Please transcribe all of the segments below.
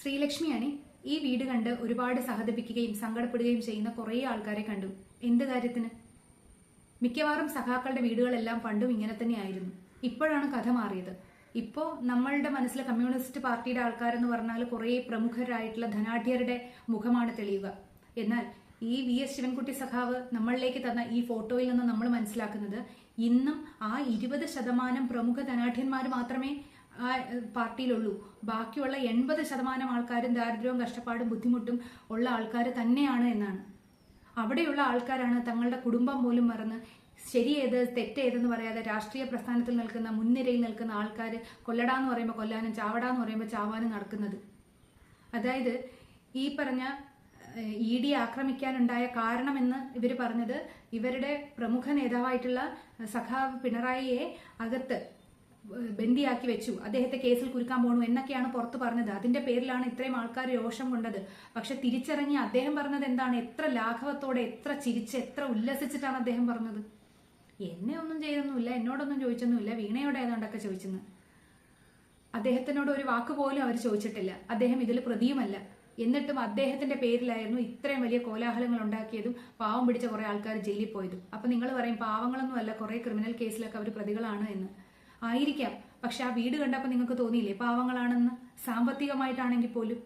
ശ്രീലക്ഷ്മിയാണ് ഈ വീട് കണ്ട് ഒരുപാട് സഹതപിക്കുകയും സങ്കടപ്പെടുകയും ചെയ്യുന്ന കുറേ ആൾക്കാരെ കണ്ടു. എന്ത് കാര്യത്തിന്? മിക്കവാറും സഖാക്കളുടെ വീടുകളെല്ലാം പണ്ടും ഇങ്ങനെ തന്നെയായിരുന്നു. ഇപ്പോഴാണ് കഥ മാറിയത്. ഇപ്പോ നമ്മളുടെ മനസ്സിലെ കമ്മ്യൂണിസ്റ്റ് പാർട്ടിയുടെ ആൾക്കാരെന്ന് പറഞ്ഞാൽ കുറേ പ്രമുഖരായിട്ടുള്ള ധനാഢ്യരുടെ മുഖമാണ് തെളിയുക. എന്നാൽ ഈ VS ശിവൻകുട്ടി സഖാവ് നമ്മളിലേക്ക് തന്ന ഈ ഫോട്ടോയിൽ നിന്ന് നമ്മൾ മനസ്സിലാക്കുന്നത് ഇന്നും ആ 20% പ്രമുഖ ധനാഢ്യന്മാർ മാത്രമേ ആ പാർട്ടിയിലുള്ളൂ. ബാക്കിയുള്ള 80% ആൾക്കാരും ദാരിദ്ര്യവും കഷ്ടപ്പാടും ബുദ്ധിമുട്ടും ഉള്ള ആൾക്കാർ തന്നെയാണ് എന്നാണ്. അവിടെയുള്ള ആൾക്കാരാണ് തങ്ങളുടെ കുടുംബം പോലും മറന്ന് ശരിയേത് തെറ്റേതെന്ന് പറയാതെ രാഷ്ട്രീയ പ്രസ്ഥാനത്തിൽ നിൽക്കുന്ന മുൻനിരയിൽ നിൽക്കുന്ന ആൾക്കാർ കൊല്ലടാന്ന് പറയുമ്പോൾ കൊല്ലാനും ചാവടാന്ന് പറയുമ്പോൾ ചാവാനും നടക്കുന്നത്. അതായത് ഈ പറഞ്ഞ ED ആക്രമിക്കാനുണ്ടായ കാരണമെന്ന് ഇവർ പറഞ്ഞത് ഇവരുടെ പ്രമുഖ നേതാവായിട്ടുള്ള സഖാവ് പിണറായിയെ അകത്ത് ബന്ദിയാക്കി വെച്ചു, അദ്ദേഹത്തെ കേസിൽ കുരുക്കാൻ പോണു എന്നൊക്കെയാണ് പുറത്ത് പറഞ്ഞത്. അതിന്റെ പേരിലാണ് ഇത്രയും ആൾക്കാർ രോഷം കൊണ്ടത്. പക്ഷെ തിരിച്ചറിഞ്ഞ് അദ്ദേഹം പറഞ്ഞത് എന്താണ്? എത്ര ലാഘവത്തോടെ, എത്ര ചിരിച്ച്, എത്ര ഉല്ലസിച്ചിട്ടാണ് അദ്ദേഹം പറഞ്ഞത്. എന്നെ ഒന്നും ചെയ്തൊന്നുമില്ല, എന്നോടൊന്നും ചോദിച്ചൊന്നുമില്ല, വീണയോട് ഏതാണ്ടൊക്കെ ചോദിച്ചെന്ന്. അദ്ദേഹത്തിനോട് ഒരു വാക്ക് പോലും അവർ ചോദിച്ചിട്ടില്ല. അദ്ദേഹം ഇതിൽ പ്രതിയുമല്ല. എന്നിട്ടും അദ്ദേഹത്തിന്റെ പേരിലായിരുന്നു ഇത്രയും വലിയ കോലാഹലങ്ങൾ ഉണ്ടാക്കിയതും പാവം പിടിച്ച കുറെ ആൾക്കാർ ജയിലിൽ പോയതും. അപ്പൊ നിങ്ങൾ പറയും പാവങ്ങളൊന്നും അല്ല, കുറെ ക്രിമിനൽ കേസിലൊക്കെ അവർ പ്രതികളാണ് എന്ന്. ആയിരിക്കാം. പക്ഷെ ആ വീട് കണ്ടപ്പോൾ നിങ്ങൾക്ക് തോന്നിയില്ലേ പാവങ്ങളാണെന്ന്? സാമ്പത്തികമായിട്ടാണെങ്കിൽ പോലും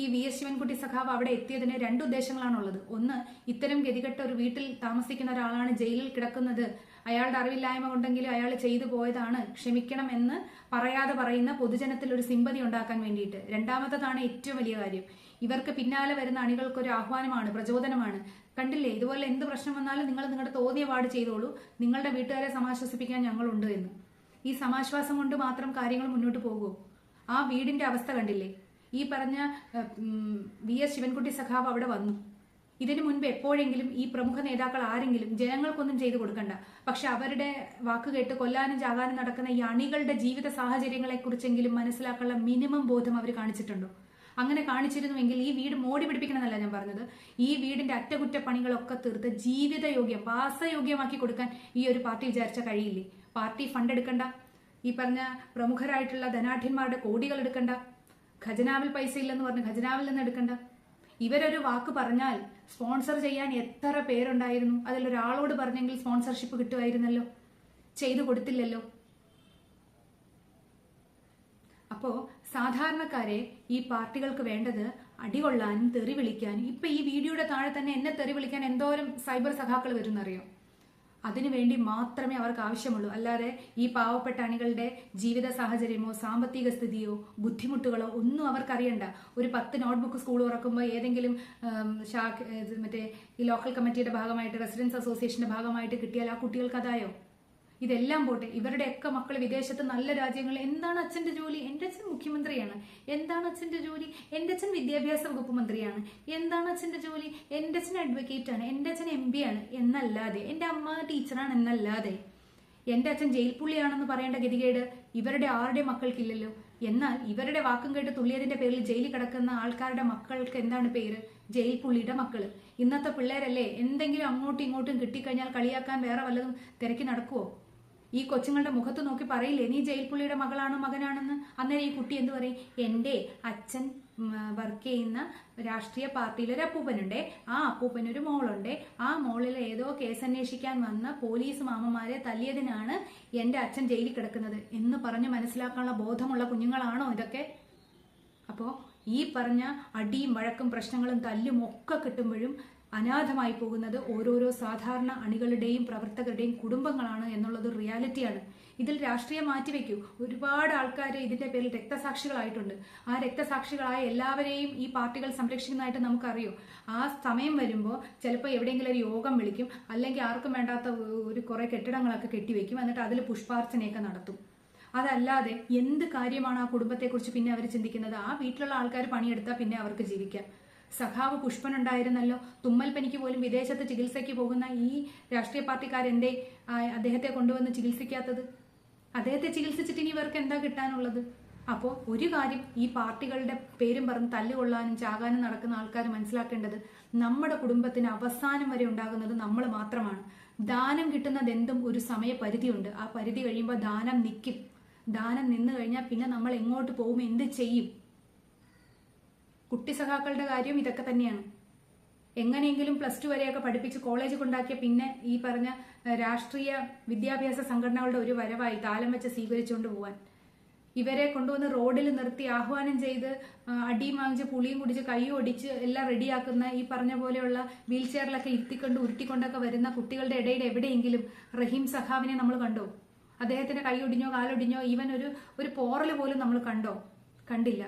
ഈ VS ശിവൻകുട്ടി സഖാവ് അവിടെ എത്തിയതിന് 2 ഉദ്ദേശങ്ങളാണുള്ളത്. ഒന്ന്, ഇത്തരം ഗതികെട്ട ഒരു വീട്ടിൽ താമസിക്കുന്ന ഒരാളാണ് ജയിലിൽ കിടക്കുന്നത്, അയാളുടെ അറിവില്ലായ്മ കൊണ്ടെങ്കിലും അയാൾ ചെയ്തു പോയതാണ്, ക്ഷമിക്കണം എന്ന് പറയാതെ പറയുന്ന പൊതുജനത്തിൽ ഒരു സിമ്പതി ഉണ്ടാക്കാൻ വേണ്ടിയിട്ട്. രണ്ടാമത്തതാണ് ഏറ്റവും വലിയ കാര്യം, ഇവർക്ക് പിന്നാലെ വരുന്ന അണികൾക്കൊരു ആഹ്വാനമാണ്, പ്രചോദനമാണ്. കണ്ടില്ലേ, ഇതുപോലെ എന്ത് പ്രശ്നം വന്നാലും നിങ്ങൾ നിങ്ങളുടെ തോന്നിയ പാട് ചെയ്തോളൂ, നിങ്ങളുടെ വീട്ടുകാരെ സമാശ്വസിപ്പിക്കാൻ ഞങ്ങളുണ്ട് എന്ന്. ഈ സമാശ്വാസം കൊണ്ട് മാത്രം കാര്യങ്ങൾ മുന്നോട്ട് പോകുമോ? ആ വീടിന്റെ അവസ്ഥ കണ്ടില്ലേ? ഈ പറഞ്ഞ VS ശിവൻകുട്ടി സഖാവ് അവിടെ വന്നു. ഇതിനു മുൻപ് എപ്പോഴെങ്കിലും ഈ പ്രമുഖ നേതാക്കൾ ആരെങ്കിലും ജനങ്ങൾക്കൊന്നും ചെയ്തു കൊടുക്കണ്ട, പക്ഷെ അവരുടെ വാക്ക് കേട്ട് കൊല്ലാനും ചാകാനും നടക്കുന്ന ഈ അണികളുടെ ജീവിത സാഹചര്യങ്ങളെ കുറിച്ചെങ്കിലും മനസ്സിലാക്കാനുള്ള മിനിമം ബോധം അവർ കാണിച്ചിട്ടുണ്ടോ? അങ്ങനെ കാണിച്ചിരുന്നുവെങ്കിൽ ഈ വീട് മോടി പിടിപ്പിക്കണമെന്നല്ല ഞാൻ പറഞ്ഞത്, ഈ വീടിന്റെ അറ്റകുറ്റപ്പണികളൊക്കെ തീർത്ത് ജീവിതയോഗ്യം, വാസയോഗ്യമാക്കി കൊടുക്കാൻ ഈ ഒരു പാർട്ടി വിചാരിച്ച കഴിയില്ലേ? പാർട്ടി ഫണ്ട് എടുക്കണ്ട, ഈ പറഞ്ഞ പ്രമുഖരായിട്ടുള്ള ധനാഢ്യന്മാരുടെ കോടികൾ എടുക്കണ്ട, ഖജനാവിൽ പൈസ ഇല്ലെന്ന് പറഞ്ഞ് ഖജനാവിൽ നിന്ന് എടുക്കണ്ട. ഇവരൊരു വാക്ക് പറഞ്ഞാൽ സ്പോൺസർ ചെയ്യാൻ എത്ര പേരുണ്ടായിരുന്നു? അതിലൊരാളോട് പറഞ്ഞെങ്കിൽ സ്പോൺസർഷിപ്പ് കിട്ടുമായിരുന്നല്ലോ. ചെയ്തു കൊടുത്തില്ലല്ലോ. അപ്പോ സാധാരണക്കാരെ ഈ പാർട്ടികൾക്ക് വേണ്ടത് അടികൊള്ളാനും തെറി വിളിക്കാനും. ഇപ്പൊ ഈ വീഡിയോയുടെ താഴെ തന്നെ എന്നെ തെറി വിളിക്കാൻ എന്തോരം സൈബർ സഖാക്കൾ വരുന്നറിയോ? അതിനുവേണ്ടി മാത്രമേ അവർക്ക് ആവശ്യമുള്ളൂ. അല്ലാതെ ഈ പാവപ്പെട്ട അണികളുടെ ജീവിത സാഹചര്യമോ സാമ്പത്തിക സ്ഥിതിയോ ബുദ്ധിമുട്ടുകളോ ഒന്നും അവർക്കറിയണ്ട. ഒരു 10 നോട്ട്ബുക്ക് സ്കൂൾ തുറക്കുമ്പോൾ ഏതെങ്കിലും മറ്റേ ഈ ലോക്കൽ കമ്മിറ്റിയുടെ ഭാഗമായിട്ട്, റെസിഡൻസ് അസോസിയേഷന്റെ ഭാഗമായിട്ട് കിട്ടിയാൽ ആ കുട്ടികൾക്ക് അതായോ? ഇതെല്ലാം പോട്ടെ, ഇവരുടെയൊക്കെ മക്കൾ വിദേശത്ത് നല്ല രാജ്യങ്ങളിൽ. എന്താണ് അച്ഛന്റെ ജോലി? എന്റെ അച്ഛൻ മുഖ്യമന്ത്രിയാണ്. എന്താണ് അച്ഛന്റെ ജോലി? എന്റെ അച്ഛൻ വിദ്യാഭ്യാസ വകുപ്പ് മന്ത്രിയാണ്. എന്താണ് അച്ഛന്റെ ജോലി? എന്റെ അച്ഛൻ അഡ്വക്കേറ്റ് ആണ്, എന്റെ അച്ഛൻ MB ആണ് എന്നല്ലാതെ, എന്റെ അമ്മ ടീച്ചറാണ് എന്നല്ലാതെ എന്റെ അച്ഛൻ ജയിൽ പുള്ളിയാണെന്ന് പറയേണ്ട ഗതികേട് ഇവരുടെ ആരുടെ മക്കൾക്കില്ലല്ലോ. എന്നാൽ ഇവരുടെ വാക്കും കേട്ട് തുള്ളിയതിന്റെ പേരിൽ ജയിലിൽ കിടക്കുന്ന ആൾക്കാരുടെ മക്കൾക്ക് എന്താണ് പേര്? ജയിൽ പുള്ളിയുടെ മക്കള്. ഇന്നത്തെ പിള്ളേരല്ലേ എന്തെങ്കിലും അങ്ങോട്ടും ഇങ്ങോട്ടും കിട്ടിക്കഴിഞ്ഞാൽ കളിയാക്കാൻ വേറെ വല്ലതും തിരക്കി നടക്കുവോ? ഈ കൊച്ചുങ്ങളുടെ മുഖത്ത് നോക്കി പറയില്ലേ നീ ജയിൽ പുള്ളിയുടെ മകളാണോ മകനാണെന്ന്? അന്നേരം ഈ കുട്ടി എന്ത് പറയും? എന്റെ അച്ഛൻ വർക്ക് ചെയ്യുന്ന രാഷ്ട്രീയ പാർട്ടിയിൽ ഒരു അപ്പൂപ്പനുണ്ട്, ആ അപ്പൂപ്പനൊരു മോളുണ്ട്, ആ മോളിൽ ഏതോ കേസ് അന്വേഷിക്കാൻ വന്ന പോലീസ് മാമന്മാരെ തല്ലിയതിനാണ് എന്റെ അച്ഛൻ ജയിലിൽ കിടക്കുന്നത് എന്ന് പറഞ്ഞ് മനസ്സിലാക്കാനുള്ള ബോധമുള്ള കുഞ്ഞുങ്ങളാണോ ഇതൊക്കെ? അപ്പോ ഈ പറഞ്ഞ അടിയും വഴക്കും പ്രശ്നങ്ങളും തല്ലും ഒക്കെ കിട്ടുമ്പോഴും അനാഥമായി പോകുന്നത് ഓരോരോ സാധാരണ അണികളുടെയും പ്രവർത്തകരുടെയും കുടുംബങ്ങളാണ് എന്നുള്ളത് റിയാലിറ്റിയാണ്. ഇതിൽ രാഷ്ട്രീയം മാറ്റിവെക്കൂ. ഒരുപാട് ആൾക്കാർ ഇതിന്റെ പേരിൽ രക്തസാക്ഷികളായിട്ടുണ്ട്. ആ രക്തസാക്ഷികളായ എല്ലാവരെയും ഈ പാർട്ടികൾ സംരക്ഷിക്കുന്നതായിട്ട് നമുക്കറിയോ. ആ സമയം വരുമ്പോൾ ചിലപ്പോൾ എവിടെയെങ്കിലും ഒരു യോഗം വിളിക്കും, അല്ലെങ്കിൽ ആർക്കും വേണ്ടാത്ത ഒരു കുറെ കെട്ടിടങ്ങളൊക്കെ കെട്ടിവെക്കും, എന്നിട്ട് അതിൽ പുഷ്പാർച്ചനയൊക്കെ നടത്തും. അതല്ലാതെ എന്ത് കാര്യമാണ് ആ കുടുംബത്തെക്കുറിച്ച് പിന്നെ അവർ ചിന്തിക്കുന്നത്? ആ വീട്ടിലുള്ള ആൾക്കാർ പണിയെടുത്താൽ പിന്നെ അവർക്ക് ജീവിക്കാം. സഖാവ് പുഷ്പൻ ഉണ്ടായിരുന്നല്ലോ, തുമ്മൽ പനിക്ക് പോലും വിദേശത്ത് ചികിത്സയ്ക്ക് പോകുന്ന ഈ രാഷ്ട്രീയ പാർട്ടിക്കാരെന്തേ അദ്ദേഹത്തെ കൊണ്ടുവന്ന് ചികിത്സിക്കാത്തത്? അദ്ദേഹത്തെ ചികിത്സിച്ചിട്ട് ഇനി ഇവർക്ക് എന്താ കിട്ടാനുള്ളത്? അപ്പോൾ ഒരു കാര്യം ഈ പാർട്ടികളുടെ പേരും പറഞ്ഞ് തല്ലുകൊള്ളാനും ചാകാനും നടക്കുന്ന ആൾക്കാർ മനസ്സിലാക്കേണ്ടത്, നമ്മുടെ കുടുംബത്തിന് അവസാനം വരെ ഉണ്ടാകുന്നത് നമ്മൾ മാത്രമാണ്. ദാനം കിട്ടുന്നത് എന്തും ഒരു സമയപരിധിയുണ്ട്. ആ പരിധി കഴിയുമ്പോൾ ദാനം നിൽക്കും. ദാനം നിന്ന് കഴിഞ്ഞാൽ പിന്നെ നമ്മൾ എങ്ങോട്ട് പോകും, എന്ത് ചെയ്യും? കുട്ടി സഖാക്കളുടെ കാര്യം ഇതൊക്കെ തന്നെയാണ്. എങ്ങനെയെങ്കിലും +2 വരെയൊക്കെ പഠിപ്പിച്ച് കോളേജ് കൊണ്ടാക്കിയ പിന്നെ ഈ പറഞ്ഞ രാഷ്ട്രീയ വിദ്യാഭ്യാസ സംഘടനകളുടെ ഒരു വരവായി താലം വെച്ച് സ്വീകരിച്ചുകൊണ്ട് പോവാൻ. ഇവരെ കൊണ്ടുവന്ന് റോഡിൽ നിർത്തി ആഹ്വാനം ചെയ്ത് അടിയും വാങ്ങിച്ച് പുളിയും കുടിച്ച് കൈയും ഒടിച്ച് എല്ലാം റെഡിയാക്കുന്ന ഈ പറഞ്ഞ പോലെയുള്ള വീൽ ചെയറിലൊക്കെ ഇരുത്തിക്കൊണ്ട് ഉരുട്ടിക്കൊണ്ടൊക്കെ വരുന്ന കുട്ടികളുടെ ഇടയിൽ എവിടെയെങ്കിലും റഹീം സഖാവിനെ നമ്മൾ കണ്ടോ? അദ്ദേഹത്തിന്റെ കൈയൊടിഞ്ഞോ കാലൊടിഞ്ഞോ ഈവൻ ഒരു പോറൽ പോലും നമ്മൾ കണ്ടോ? കണ്ടില്ല.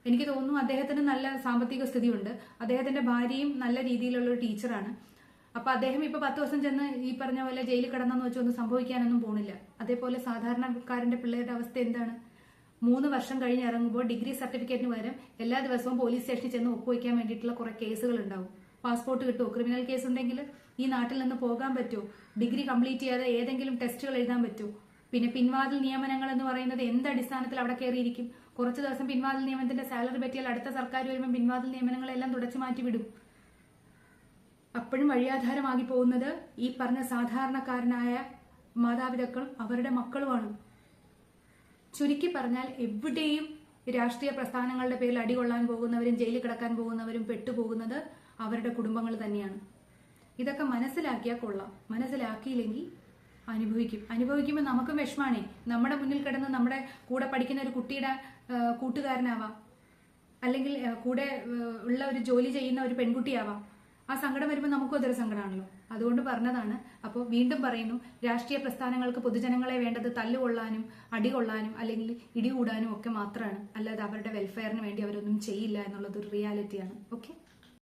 എനിക്ക് തോന്നുന്നു അദ്ദേഹത്തിന് നല്ല സാമ്പത്തിക സ്ഥിതിയുണ്ട്. അദ്ദേഹത്തിന്റെ ഭാര്യയും നല്ല രീതിയിലുള്ള ഒരു ടീച്ചറാണ്. അപ്പൊ അദ്ദേഹം ഇപ്പൊ 10 ദിവസം ചെന്ന് ഈ പറഞ്ഞ പോലെ ജയിലിൽ കിടന്നെന്ന് വെച്ചൊന്നും സംഭവിക്കാനൊന്നും പോണില്ല. അതേപോലെ സാധാരണക്കാരന്റെ പിള്ളേരുടെ അവസ്ഥ എന്താണ്? 3 വർഷം കഴിഞ്ഞ് ഇറങ്ങുമ്പോൾ ഡിഗ്രി സർട്ടിഫിക്കറ്റിന് പകരം എല്ലാ ദിവസവും പോലീസ് സ്റ്റേഷനിൽ ചെന്ന് ഒപ്പുവയ്ക്കാൻ വേണ്ടിയിട്ടുള്ള കുറെ കേസുകൾ ഉണ്ടാവും. പാസ്പോർട്ട് കിട്ടുമോ? ക്രിമിനൽ കേസ് ഉണ്ടെങ്കിൽ ഈ നാട്ടിൽ നിന്ന് പോകാൻ പറ്റുമോ? ഡിഗ്രി കംപ്ലീറ്റ് ചെയ്യാതെ ഏതെങ്കിലും ടെസ്റ്റുകൾ എഴുതാൻ പറ്റുമോ? പിന്നെ പിൻവാതിൽ നിയമനങ്ങൾ എന്ന് പറയുന്നത് എന്ത് അടിസ്ഥാനത്തിൽ അവിടെ കയറിയിരിക്കും? കുറച്ച് ദിവസം പിൻവാതിൽ നിയമനത്തിന്റെ സാലറി പറ്റിയാൽ അടുത്ത സർക്കാർ വരുമ്പോൾ പിൻവാതിൽ നിയമനങ്ങളെല്ലാം തുടച്ചു മാറ്റി വിടും. അപ്പോഴും വഴിയാധാരമാകി പോകുന്നത് ഈ പറഞ്ഞ സാധാരണക്കാരനായ മാതാപിതാക്കളും അവരുടെ മക്കളുമാണ്. ചുരുക്കി പറഞ്ഞാൽ എവിടെയും രാഷ്ട്രീയ പ്രസ്ഥാനങ്ങളുടെ പേരിൽ അടികൊള്ളാൻ പോകുന്നവരും ജയിലിൽ കിടക്കാൻ പോകുന്നവരും പെട്ടുപോകുന്നത് അവരുടെ കുടുംബങ്ങൾ തന്നെയാണ്. ഇതൊക്കെ മനസ്സിലാക്കിയാൽ കൊള്ളാം. മനസ്സിലാക്കിയില്ലെങ്കിൽ അനുഭവിക്കുമ്പോൾ നമുക്കും വിഷമാണേ. നമ്മുടെ മുന്നിൽ കിടന്ന് നമ്മുടെ കൂടെ പഠിക്കുന്ന ഒരു കുട്ടിയുടെ കൂട്ടുകാരനാവാം, അല്ലെങ്കിൽ കൂടെ ഉള്ള ഒരു ജോലി ചെയ്യുന്ന ഒരു പെൺകുട്ടിയാവാം. ആ സങ്കടം വരുമ്പോൾ നമുക്കും അതൊരു സങ്കടമാണല്ലോ. അതുകൊണ്ട് പറഞ്ഞതാണ്. അപ്പോൾ വീണ്ടും പറയുന്നു, രാഷ്ട്രീയ പ്രസ്ഥാനങ്ങൾക്ക് പൊതുജനങ്ങളെ വേണ്ടത് തല്ലുകൊള്ളാനും അടികൊള്ളാനും അല്ലെങ്കിൽ ഇടികൂടാനും ഒക്കെ മാത്രമാണ്. അല്ലാതെ അവരുടെ വെൽഫെയറിന് വേണ്ടി അവരൊന്നും ചെയ്യില്ല എന്നുള്ളത് ഒരു റിയാലിറ്റിയാണ്. ഓക്കെ.